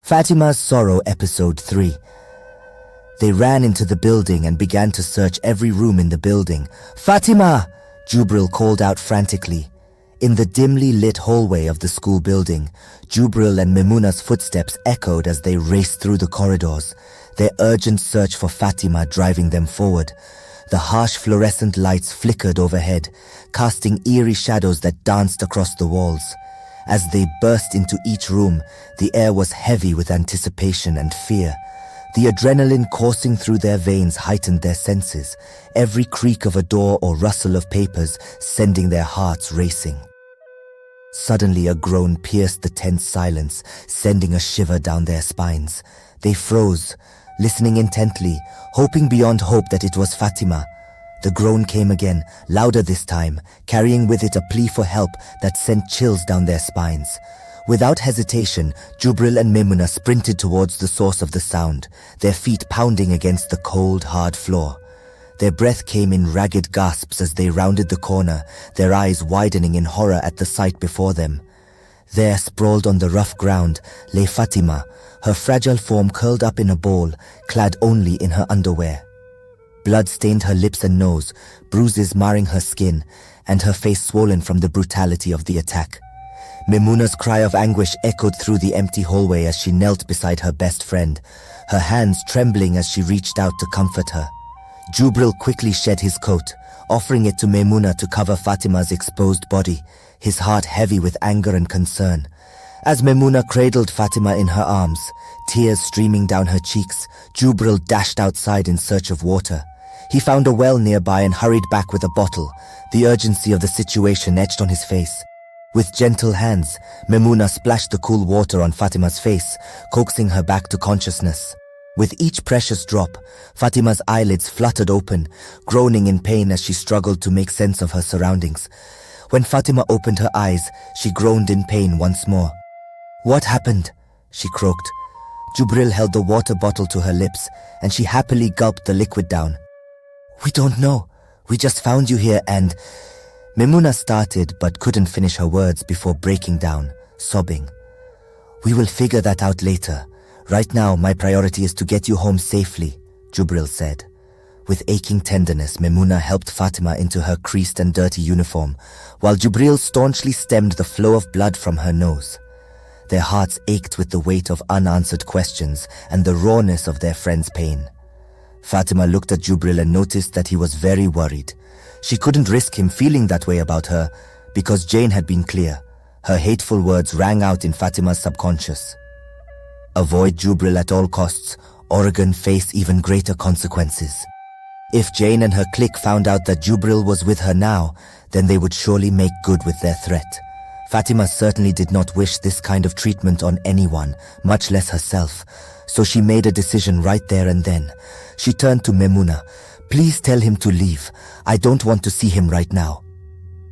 Fatimah Sorrow Episode 3. They ran into the building and began to search every room in the building. "Fatima!" Jubril called out frantically. In the dimly lit hallway of the school building, Jubril and Memuna's footsteps echoed as they raced through the corridors, their urgent search for Fatima driving them forward. The harsh fluorescent lights flickered overhead, casting eerie shadows that danced across the walls. As they burst into each room, the air was heavy with anticipation and fear. The adrenaline coursing through their veins heightened their senses, every creak of a door or rustle of papers sending their hearts racing. Suddenly a groan pierced the tense silence, sending a shiver down their spines. They froze, listening intently, hoping beyond hope that it was Fatima. The groan came again, louder this time, carrying with it a plea for help that sent chills down their spines. Without hesitation, Jubril and Memuna sprinted towards the source of the sound, their feet pounding against the cold, hard floor. Their breath came in ragged gasps as they rounded the corner, their eyes widening in horror at the sight before them. There, sprawled on the rough ground, lay Fatima, her fragile form curled up in a ball, clad only in her underwear. Blood stained her lips and nose, bruises marring her skin, and her face swollen from the brutality of the attack. Memuna's cry of anguish echoed through the empty hallway as she knelt beside her best friend, her hands trembling as she reached out to comfort her. Jubril quickly shed his coat, offering it to Memuna to cover Fatima's exposed body, his heart heavy with anger and concern. As Memuna cradled Fatima in her arms, tears streaming down her cheeks, Jubril dashed outside in search of water. He found a well nearby and hurried back with a bottle, the urgency of the situation etched on his face. With gentle hands, Memuna splashed the cool water on Fatima's face, coaxing her back to consciousness. With each precious drop, Fatima's eyelids fluttered open, groaning in pain as she struggled to make sense of her surroundings. When Fatima opened her eyes, she groaned in pain once more. "What happened?" she croaked. Jubril held the water bottle to her lips, and she happily gulped the liquid down. "We don't know. We just found you here and—" Memuna started but couldn't finish her words before breaking down, sobbing. "We will figure that out later. Right now, my priority is to get you home safely," Jubril said. With aching tenderness, Memuna helped Fatima into her creased and dirty uniform, while Jubril staunchly stemmed the flow of blood from her nose. Their hearts ached with the weight of unanswered questions and the rawness of their friend's pain. Fatima looked at Jubril and noticed that he was very worried. She couldn't risk him feeling that way about her, because Jane had been clear. Her hateful words rang out in Fatima's subconscious. Avoid Jubril at all costs, or again face even greater consequences. If Jane and her clique found out that Jubril was with her now, then they would surely make good with their threat. Fatima certainly did not wish this kind of treatment on anyone, much less herself, so she made a decision right there and then. She turned to Memuna. "Please tell him to leave. I don't want to see him right now."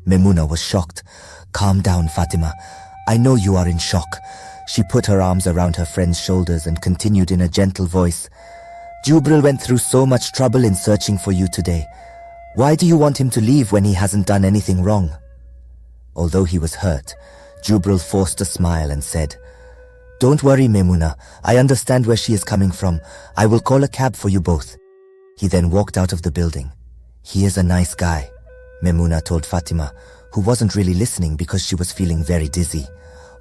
Memuna was shocked. "Calm down, Fatima. I know you are in shock." She put her arms around her friend's shoulders and continued in a gentle voice. "Jubril went through so much trouble in searching for you today. Why do you want him to leave when he hasn't done anything wrong?" Although he was hurt, Jubril forced a smile and said, "Don't worry, Memuna. I understand where she is coming from. I will call a cab for you both." He then walked out of the building. "He is a nice guy," Memuna told Fatima, who wasn't really listening because she was feeling very dizzy.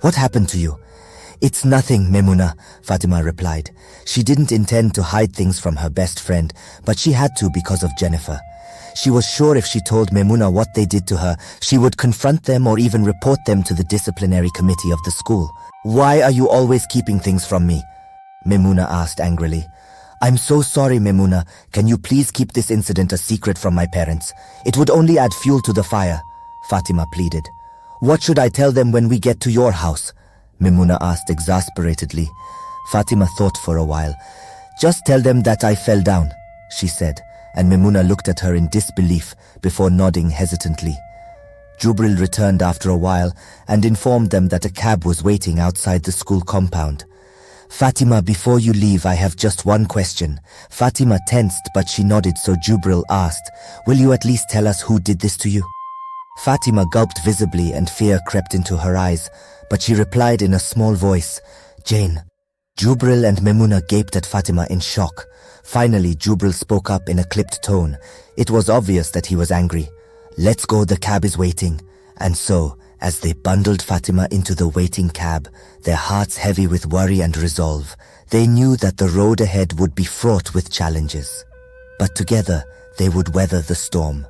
"What happened to you?" "It's nothing, Memuna," Fatima replied. She didn't intend to hide things from her best friend, but she had to because of Jennifer. She was sure if she told Memuna what they did to her, she would confront them or even report them to the disciplinary committee of the school. "Why are you always keeping things from me?" Memuna asked angrily. "I'm so sorry, Memuna. Can you please keep this incident a secret from my parents? It would only add fuel to the fire," Fatima pleaded. "What should I tell them when we get to your house?" Memuna asked exasperatedly. Fatima thought for a while. "Just tell them that I fell down," she said, and Memuna looked at her in disbelief before nodding hesitantly. Jubril returned after a while and informed them that a cab was waiting outside the school compound. "Fatima, before you leave, I have just one question." Fatima tensed, but she nodded, so Jubril asked, "Will you at least tell us who did this to you?" Fatima gulped visibly and fear crept into her eyes, but she replied in a small voice, "Jane." Jubril and Memuna gaped at Fatima in shock. Finally, Jubril spoke up in a clipped tone. It was obvious that he was angry. "Let's go, the cab is waiting." And so, as they bundled Fatima into the waiting cab, their hearts heavy with worry and resolve, they knew that the road ahead would be fraught with challenges. But together, they would weather the storm,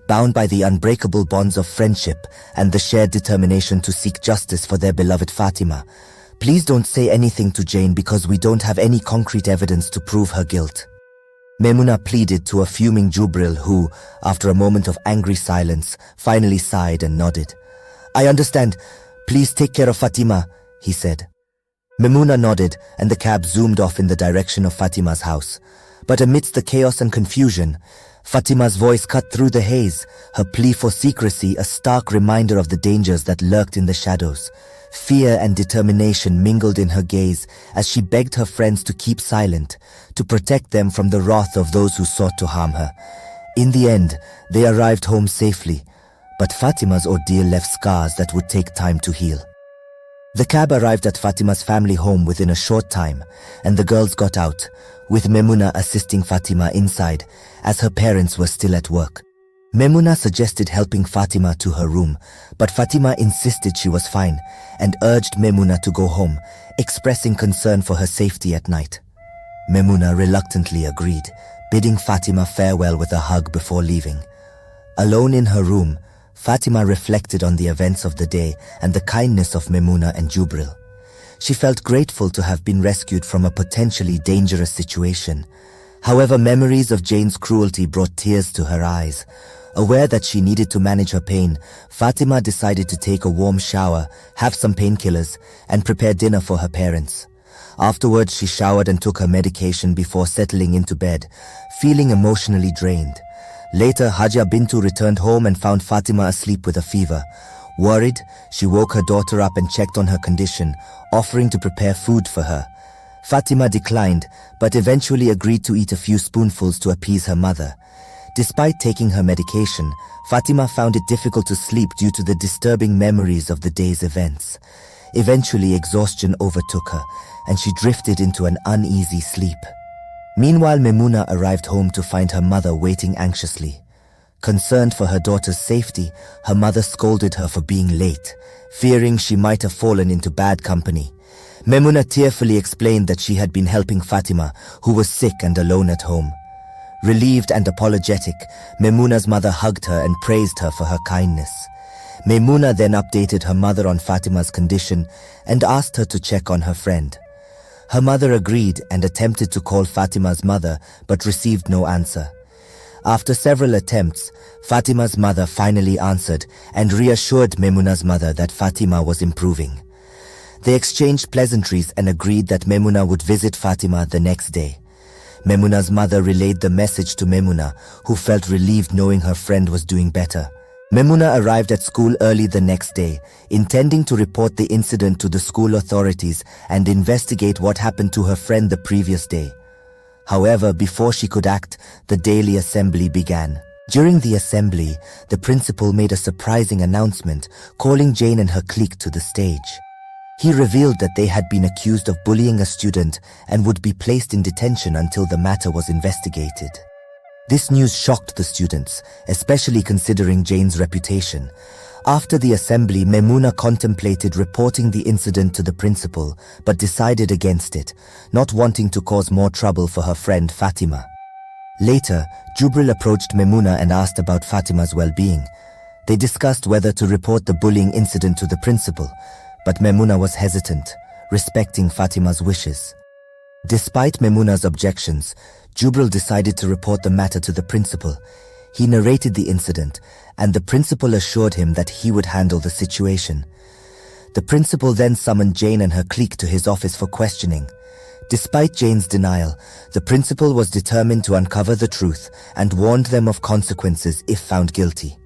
bound by the unbreakable bonds of friendship and the shared determination to seek justice for their beloved Fatima. "Please don't say anything to Jane because we don't have any concrete evidence to prove her guilt." Memuna pleaded to a fuming Jubril who, after a moment of angry silence, finally sighed and nodded. "I understand. Please take care of Fatima," he said. Memuna nodded and the cab zoomed off in the direction of Fatima's house. But amidst the chaos and confusion, Fatima's voice cut through the haze, her plea for secrecy a stark reminder of the dangers that lurked in the shadows. Fear and determination mingled in her gaze as she begged her friends to keep silent, to protect them from the wrath of those who sought to harm her. In the end, they arrived home safely, but Fatima's ordeal left scars that would take time to heal. The cab arrived at Fatima's family home within a short time, and the girls got out, with Memuna assisting Fatima inside, as her parents were still at work. Memuna suggested helping Fatima to her room, but Fatima insisted she was fine, and urged Memuna to go home, expressing concern for her safety at night. Memuna reluctantly agreed, bidding Fatima farewell with a hug before leaving. Alone in her room, Fatima reflected on the events of the day and the kindness of Memuna and Jubril. She felt grateful to have been rescued from a potentially dangerous situation. However, memories of Jane's cruelty brought tears to her eyes. Aware that she needed to manage her pain, Fatima decided to take a warm shower, have some painkillers, and prepare dinner for her parents. Afterwards, she showered and took her medication before settling into bed, feeling emotionally drained. Later, Hajia Bintu returned home and found Fatima asleep with a fever. Worried, she woke her daughter up and checked on her condition, offering to prepare food for her. Fatima declined, but eventually agreed to eat a few spoonfuls to appease her mother. Despite taking her medication, Fatima found it difficult to sleep due to the disturbing memories of the day's events. Eventually, exhaustion overtook her, and she drifted into an uneasy sleep. Meanwhile, Memuna arrived home to find her mother waiting anxiously. Concerned for her daughter's safety, her mother scolded her for being late, fearing she might have fallen into bad company. Memuna tearfully explained that she had been helping Fatima, who was sick and alone at home. Relieved and apologetic, Memuna's mother hugged her and praised her for her kindness. Memuna then updated her mother on Fatima's condition and asked her to check on her friend. Her mother agreed and attempted to call Fatima's mother but received no answer. After several attempts, Fatima's mother finally answered and reassured Memuna's mother that Fatima was improving. They exchanged pleasantries and agreed that Memuna would visit Fatima the next day. Memuna's mother relayed the message to Memuna, who felt relieved knowing her friend was doing better. Memuna arrived at school early the next day, intending to report the incident to the school authorities and investigate what happened to her friend the previous day. However, before she could act, the daily assembly began. During the assembly, the principal made a surprising announcement, calling Jane and her clique to the stage. He revealed that they had been accused of bullying a student and would be placed in detention until the matter was investigated. This news shocked the students, especially considering Jane's reputation. After the assembly, Memuna contemplated reporting the incident to the principal, but decided against it, not wanting to cause more trouble for her friend Fatima. Later, Jubril approached Memuna and asked about Fatima's well-being. They discussed whether to report the bullying incident to the principal, but Memuna was hesitant, respecting Fatima's wishes. Despite Memuna's objections, Jubril decided to report the matter to the principal. He narrated the incident, and the principal assured him that he would handle the situation. The principal then summoned Jane and her clique to his office for questioning. Despite Jane's denial, the principal was determined to uncover the truth and warned them of consequences if found guilty.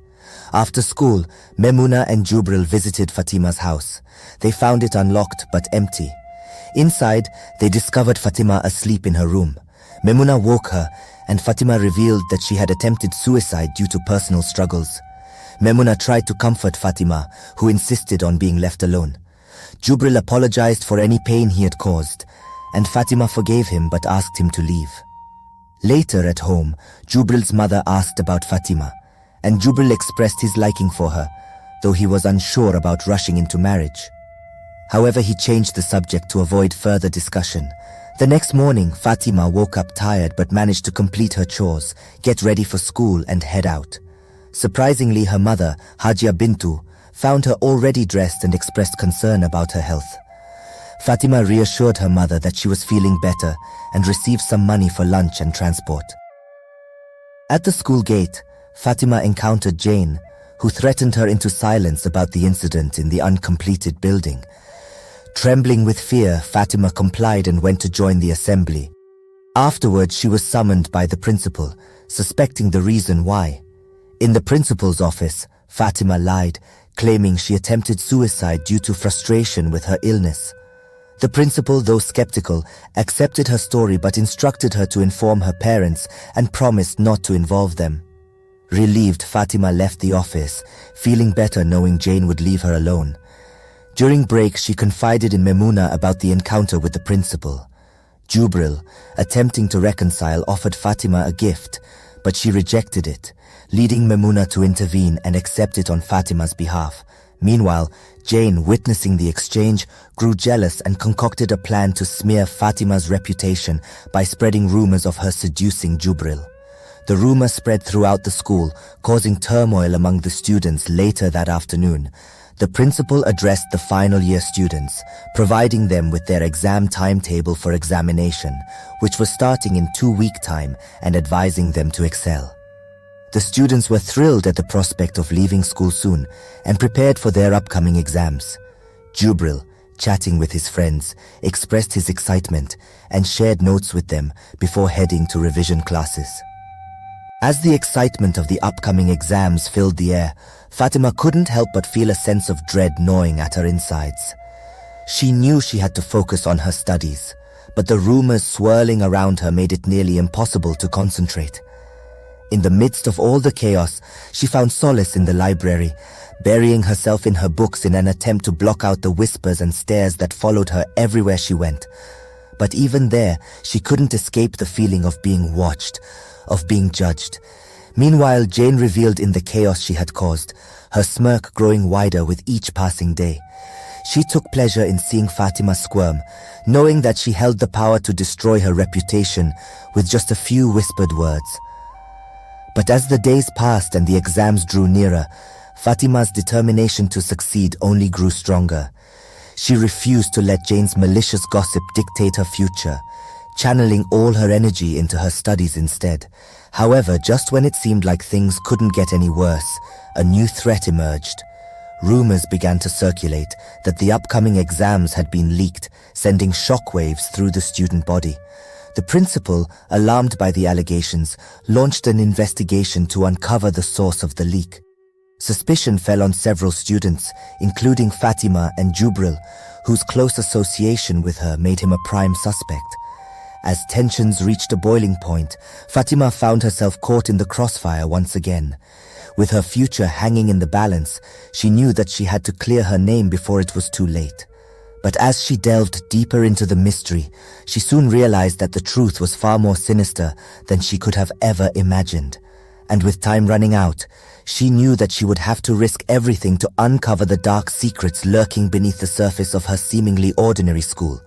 After school, Memuna and Jubril visited Fatima's house. They found it unlocked but empty. Inside, they discovered Fatima asleep in her room. Memuna woke her, and Fatima revealed that she had attempted suicide due to personal struggles. Memuna tried to comfort Fatima, who insisted on being left alone. Jubril apologized for any pain he had caused, and Fatima forgave him but asked him to leave. Later at home, Jubril's mother asked about Fatima, and Jubril expressed his liking for her, though he was unsure about rushing into marriage. However, he changed the subject to avoid further discussion. The next morning, Fatima woke up tired but managed to complete her chores, get ready for school and head out. Surprisingly, her mother, Hajia Bintu, found her already dressed and expressed concern about her health. Fatima reassured her mother that she was feeling better and received some money for lunch and transport. At the school gate, Fatima encountered Jane, who threatened her into silence about the incident in the uncompleted building. Trembling with fear, Fatima complied and went to join the assembly. Afterwards, she was summoned by the principal, suspecting the reason why. In the principal's office, Fatima lied, claiming she attempted suicide due to frustration with her illness. The principal, though skeptical, accepted her story but instructed her to inform her parents and promised not to involve them. Relieved, Fatima left the office, feeling better knowing Jane would leave her alone. During break, she confided in Memuna about the encounter with the principal. Jubril, attempting to reconcile, offered Fatima a gift, but she rejected it, leading Memuna to intervene and accept it on Fatima's behalf. Meanwhile, Jane, witnessing the exchange, grew jealous and concocted a plan to smear Fatima's reputation by spreading rumors of her seducing Jubril. The rumor spread throughout the school, causing turmoil among the students. Later that afternoon, the principal addressed the final year students, providing them with their exam timetable for examination, which was starting in 2 weeks' time, and advising them to excel. The students were thrilled at the prospect of leaving school soon and prepared for their upcoming exams. Jubril, chatting with his friends, expressed his excitement and shared notes with them before heading to revision classes. As the excitement of the upcoming exams filled the air, Fatima couldn't help but feel a sense of dread gnawing at her insides. She knew she had to focus on her studies, but the rumors swirling around her made it nearly impossible to concentrate. In the midst of all the chaos, she found solace in the library, burying herself in her books in an attempt to block out the whispers and stares that followed her everywhere she went. But even there, she couldn't escape the feeling of being watched, of being judged. Meanwhile, Jane revealed in the chaos she had caused, her smirk growing wider with each passing day. She took pleasure in seeing Fatima squirm, knowing that she held the power to destroy her reputation with just a few whispered words. But as the days passed and the exams drew nearer, Fatima's determination to succeed only grew stronger. She refused to let Jane's malicious gossip dictate her future, channeling all her energy into her studies instead. However, just when it seemed like things couldn't get any worse, a new threat emerged. Rumors began to circulate that the upcoming exams had been leaked, sending shockwaves through the student body. The principal, alarmed by the allegations, launched an investigation to uncover the source of the leak. Suspicion fell on several students, including Fatima and Jubril, whose close association with her made him a prime suspect. As tensions reached a boiling point, Fatima found herself caught in the crossfire once again. With her future hanging in the balance, she knew that she had to clear her name before it was too late. But as she delved deeper into the mystery, she soon realized that the truth was far more sinister than she could have ever imagined. And with time running out, she knew that she would have to risk everything to uncover the dark secrets lurking beneath the surface of her seemingly ordinary school.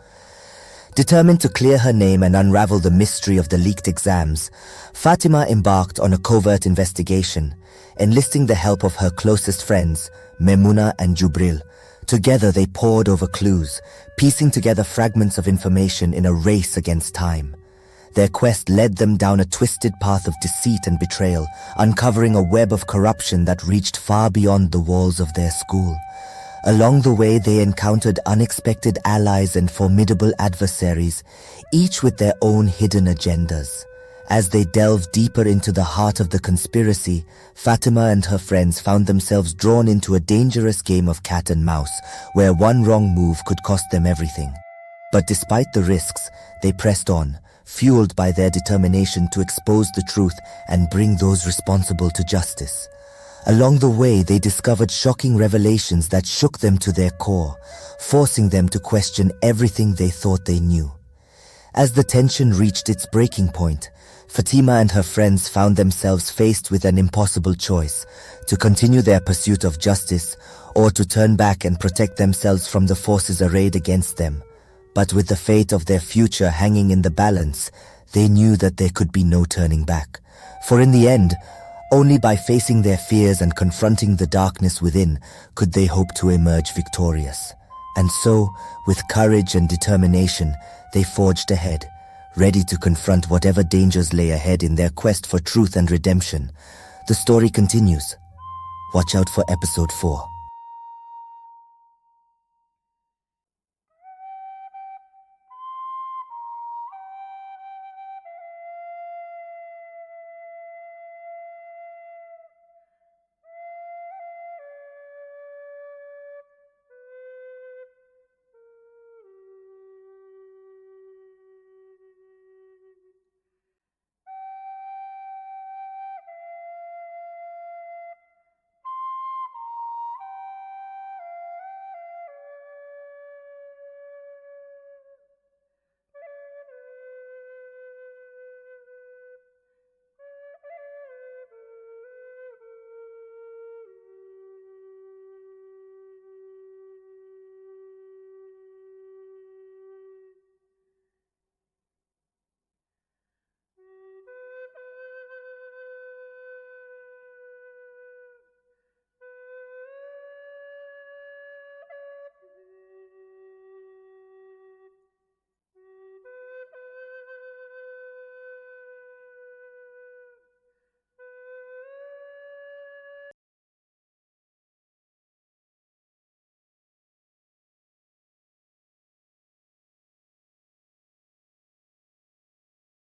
Determined to clear her name and unravel the mystery of the leaked exams, Fatima embarked on a covert investigation, enlisting the help of her closest friends, Memuna and Jubril. Together they pored over clues, piecing together fragments of information in a race against time. Their quest led them down a twisted path of deceit and betrayal, uncovering a web of corruption that reached far beyond the walls of their school. Along the way, they encountered unexpected allies and formidable adversaries, each with their own hidden agendas. As they delved deeper into the heart of the conspiracy, Fatima and her friends found themselves drawn into a dangerous game of cat and mouse, where one wrong move could cost them everything. But despite the risks, they pressed on, fueled by their determination to expose the truth and bring those responsible to justice. Along the way, they discovered shocking revelations that shook them to their core, forcing them to question everything they thought they knew. As the tension reached its breaking point, Fatima and her friends found themselves faced with an impossible choice: to continue their pursuit of justice or to turn back and protect themselves from the forces arrayed against them. But with the fate of their future hanging in the balance, they knew that there could be no turning back. For in the end, only by facing their fears and confronting the darkness within could they hope to emerge victorious. And so, with courage and determination, they forged ahead, ready to confront whatever dangers lay ahead in their quest for truth and redemption. The story continues. Watch out for episode 4.